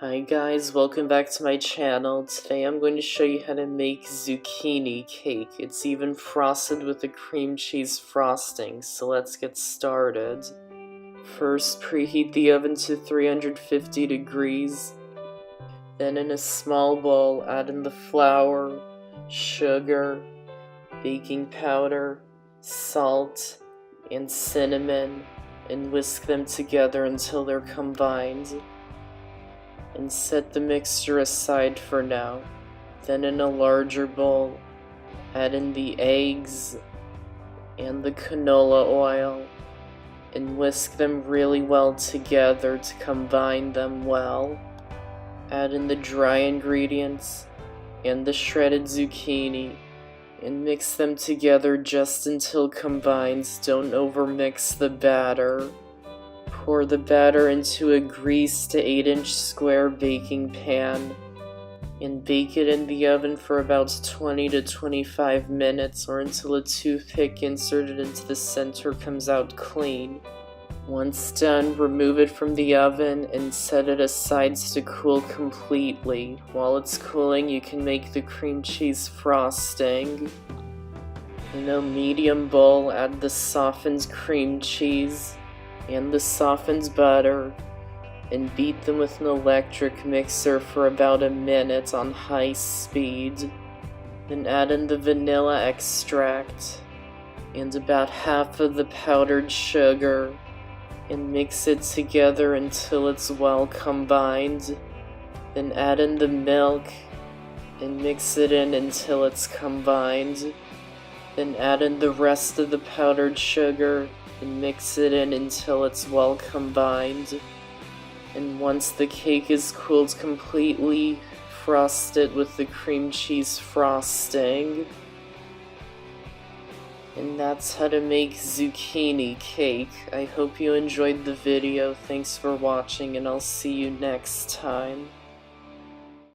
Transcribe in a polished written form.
Hi guys, welcome back to my channel. Today I'm going to show you how to make zucchini cake. It's even frosted with a cream cheese frosting, so let's get started. First, preheat the oven to 350 degrees. Then in a small bowl, add in the flour, sugar, baking powder, salt, and cinnamon, and whisk them together until they're combined. And set the mixture aside for now. Then in a larger bowl, add in the eggs and the canola oil and whisk them really well together to combine them well. Add in the dry ingredients and the shredded zucchini and mix them together just until combined. Don't overmix the batter. Pour the batter into a greased 8-inch square baking pan and bake it in the oven for about 20 to 25 minutes or until a toothpick inserted into the center comes out clean. Once done, remove it from the oven and set it aside to cool completely. While it's cooling, you can make the cream cheese frosting. In a medium bowl, add the softened cream cheese and the softened butter and beat them with an electric mixer for about a minute on high speed. Then add in the vanilla extract and about half of the powdered sugar and mix it together until it's well combined. Then add in the milk and mix it in until it's combined. Then add in the rest of the powdered sugar and mix it in until it's well combined. And once the cake is cooled completely, frost it with the cream cheese frosting. And that's how to make zucchini cake. I hope you enjoyed the video. Thanks for watching, and I'll see you next time.